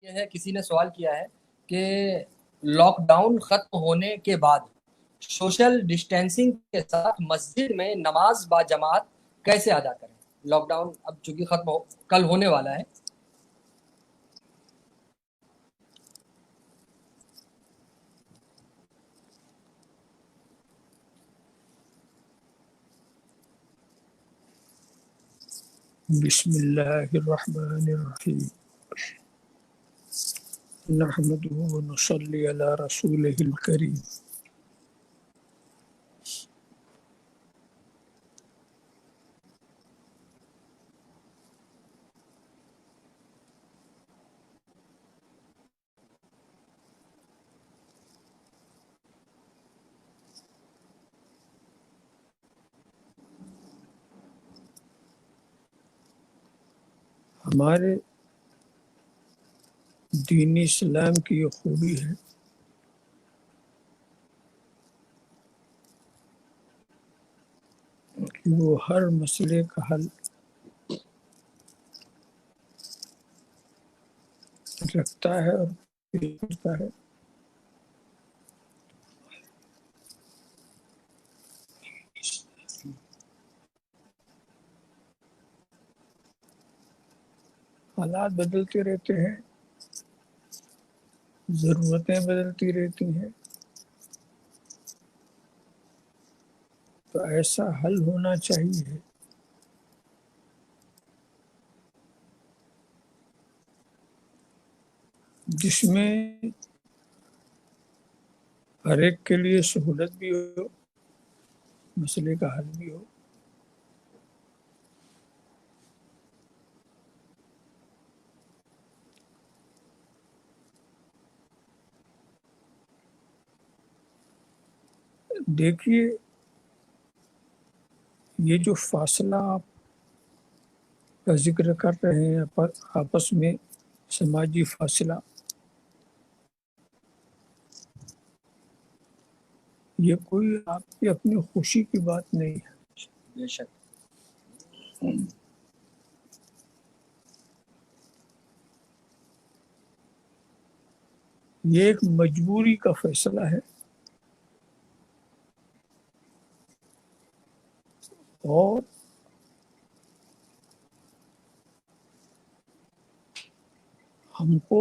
یہ ہے کسی نے سوال کیا ہے کہ لاک ڈاؤن ختم ہونے کے بعد سوشل ڈسٹینسنگ کے ساتھ مسجد میں نماز با جماعت کیسے ادا کریں؟ لاک ڈاؤن اب چونکہ کل ہونے والا ہے. بسم اللہ الرحمن الرحیم نحمده ونصلی علی رسولہ الکریم. ہمارے دین اسلام کی یہ خوبی ہے کہ وہ ہر مسئلے کا حل رکھتا ہے اور پیش کرتا ہے. حالات بدلتے رہتے ہیں، ضرورتیں بدلتی رہتی ہیں، تو ایسا حل ہونا چاہیے جس میں ہر ایک کے لیے سہولت بھی ہو، مسئلے کا حل بھی ہو. دیکھیے، یہ جو فاصلہ آپ کا ذکر کر رہے ہیں آپس میں، سماجی فاصلہ، یہ کوئی آپ کی اپنی خوشی کی بات نہیں ہے. بے شک یہ ایک مجبوری کا فیصلہ ہے، اور ہم کو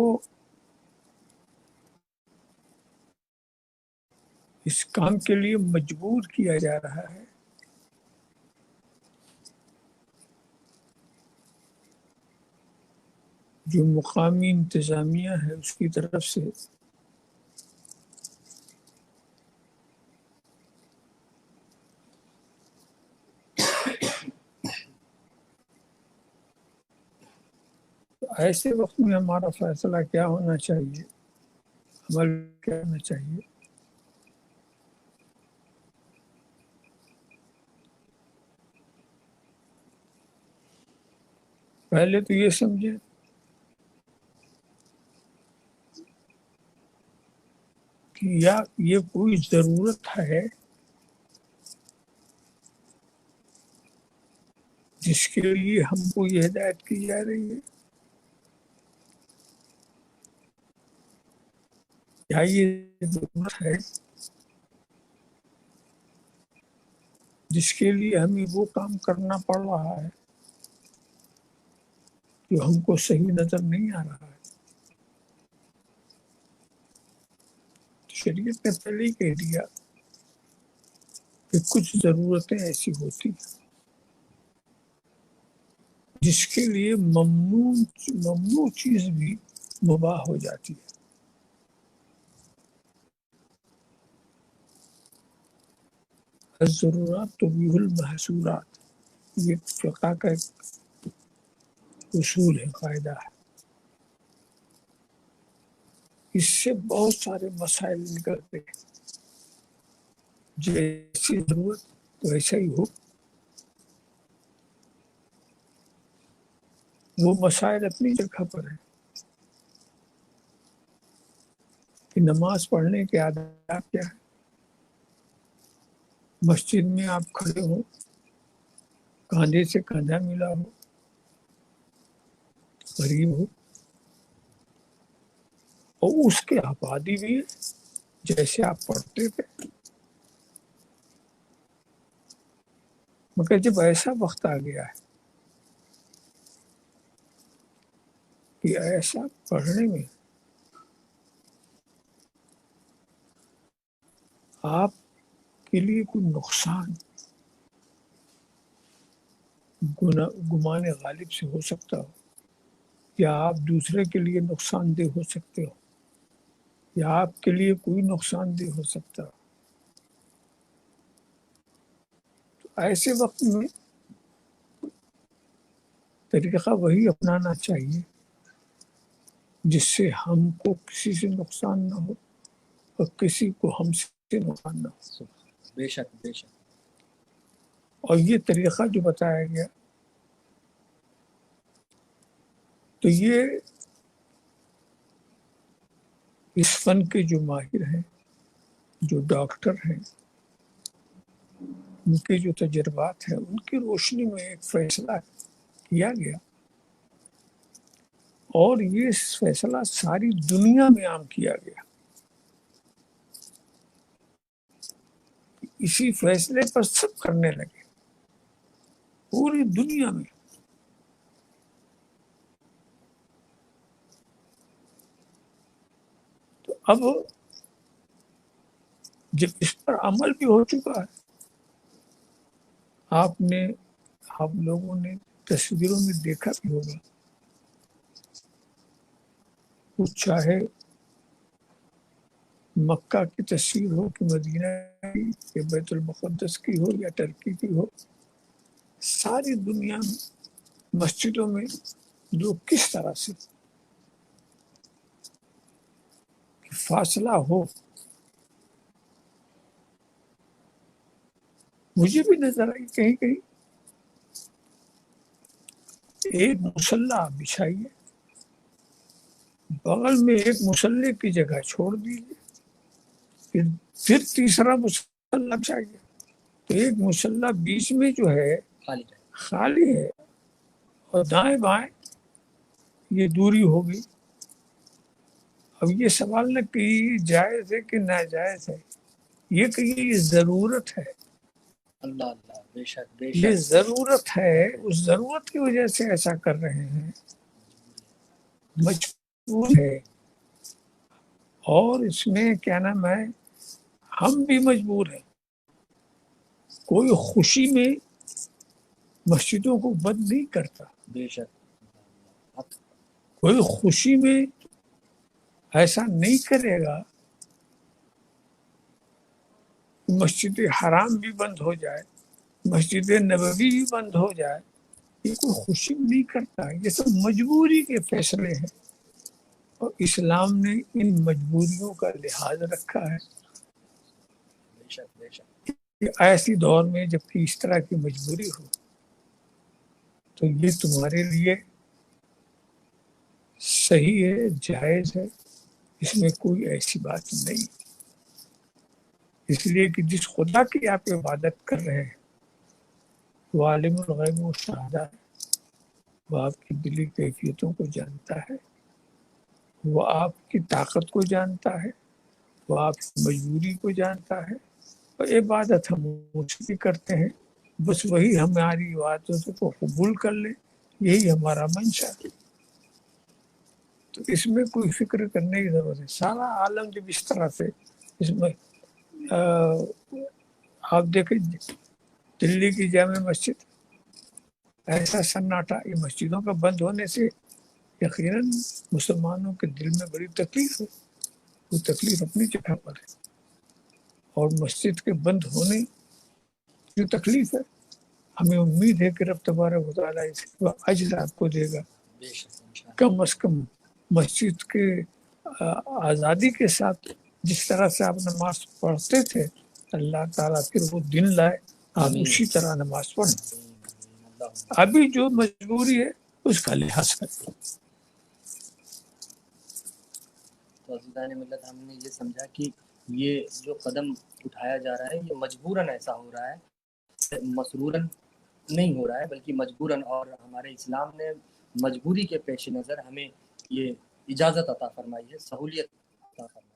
اس کام کے لیے مجبور کیا جا رہا ہے. جو مقامی انتظامیہ ہے اس کی طرف سے ایسے وقت میں ہمارا فیصلہ کیا ہونا چاہیے، عمل کیا ہونا چاہیے. پہلے تو یہ سمجھے کہ یا یہ کوئی ضرورت ہے جس کے لیے ہم کو یہ ہدایت کی جا رہی ہے، یا یہ ضرورت ہے جس کے لیے ہمیں وہ کام کرنا پڑ رہا ہے جو ہم کو صحیح نظر نہیں آ رہا ہے. شریعت نے پہلے ہی کہہ دیا کہ کچھ ضرورتیں ایسی ہوتی ہیں جس کے لیے ممنوع چیز بھی مباح ہو جاتی ہے. الضرورات تبیح المحظورات، یہ فقہ کا ایک اصول ہے، قاعدہ ہے. اس سے بہت سارے مسائل نکلتے ہیں. جیسی ضرورت ویسا ہی ہو. وہ مسائل اپنی جگہ پر ہیں کہ نماز پڑھنے کے آداب کیا ہے. مسجد میں آپ کھڑے ہو، کاندھے سے کاندھا ملا ہو، قریب ہو، اور اس کے آبادی بھی ہے جیسے آپ پڑھتے تھے، مگر جب ایسا وقت آ گیا ہے کہ ایسا پڑھنے میں آپ کے لیے کوئی نقصان گمان غالب سے ہو سکتا ہو، یا آپ دوسرے کے لیے نقصان دہ ہو سکتے ہو، یا آپ کے لیے کوئی نقصان دہ ہو سکتا ہو، تو ایسے وقت میں طریقہ وہی اپنانا چاہیے جس سے ہم کو کسی سے نقصان نہ ہو اور کسی کو ہم سے نقصان نہ ہو. بے شک بے شک. اور یہ طریقہ جو بتایا گیا تو یہ اس فن کے جو ماہر ہیں، جو ڈاکٹر ہیں، ان کے جو تجربات ہیں، ان کی روشنی میں ایک فیصلہ کیا گیا، اور یہ فیصلہ ساری دنیا میں عام کیا گیا. اسی فیصلے پر سب کرنے لگے پوری دنیا میں. تو اب جب اس پر عمل بھی ہو چکا ہے، آپ لوگوں نے تصویروں میں دیکھا بھی ہوگا، وہ چاہے مکہ کی تصویر ہو کہ مدینہ کی یا بیت المقدس کی ہو یا ٹرکی کی ہو، ساری دنیا میں مسجدوں میں لوگ کس طرح سے فاصلہ ہو. مجھے بھی نظر آئی کہیں کہیں ایک مسلح بچھائیے، بغل میں ایک مسلح کی جگہ چھوڑ دیجیے، پھر تیسرا مسلح بچھائیے، تو ایک مسلح بیچ میں جو ہے خالی ہے، اور دائیں بائیں یہ دوری ہوگی. اب یہ سوال نہ کہ جائز ہے کہ ناجائز ہے، یہ کہ یہ ضرورت ہے. اللہ اللہ، بے شک بے یہ شک. ضرورت ہے، اس ضرورت کی وجہ سے ایسا کر رہے ہیں، مجبور ہے. اور اس میں کیا نام ہے، ہم بھی مجبور ہیں. کوئی خوشی میں مسجدوں کو بند نہیں کرتا، بے شک. کوئی خوشی میں ایسا نہیں کرے گا مسجد حرام بھی بند ہو جائے، مسجد نبوی بھی بند ہو جائے. یہ کوئی خوشی نہیں کرتا، یہ سب مجبوری کے فیصلے ہیں، اور اسلام نے ان مجبوریوں کا لحاظ رکھا ہے. بے شک بے شک. ایسی دور میں جب کہ اس طرح کی مجبوری ہو تو یہ تمہارے لیے صحیح ہے، جائز ہے، اس میں کوئی ایسی بات نہیں. اس لیے کہ جس خدا کی آپ عبادت کر رہے ہیں وہ عالم الغیب و شہادہ ہے، وہ آپ کی دلی کیفیتوں کو جانتا ہے، وہ آپ کی طاقت کو جانتا ہے، وہ آپ کی مجبوری کو جانتا ہے. اور عبادت ہم اس کی کرتے ہیں، بس وہی ہماری عبادتوں کو قبول کر لے، یہی ہمارا منشا ہے. تو اس میں کوئی فکر کرنے کی ضرورت ہے. سارا عالم جب اس طرح سے اس میں آپ دیکھیں دلی کی جامع مسجد ایسا سناٹا، یہ مسجدوں کا بند ہونے سے یقیناً مسلمانوں کے دل میں بڑی تکلیف ہے. وہ تکلیف اپنی جگہ پر ہے، اور مسجد کے بند ہونے کی تکلیف ہے. ہمیں امید ہے کہ رب تبارک و تعالیٰ اس کو اجر آپ کو دے گا. کم از کم مسجد کے آزادی کے ساتھ جس طرح سے آپ نماز پڑھتے تھے، اللہ تعالیٰ پھر وہ دن لائے آپ اسی طرح نماز پڑھیں. ابھی جو مجبوری ہے اس کا لحاظ کریں. تو عزیزان ملت، ہم نے یہ سمجھا کہ یہ جو قدم اٹھایا جا رہا ہے یہ مجبوراً ایسا ہو رہا ہے، مسروراً نہیں ہو رہا ہے بلکہ مجبوراً. اور ہمارے اسلام نے مجبوری کے پیش نظر ہمیں یہ اجازت عطا فرمائی ہے، سہولیت عطا فرمائے.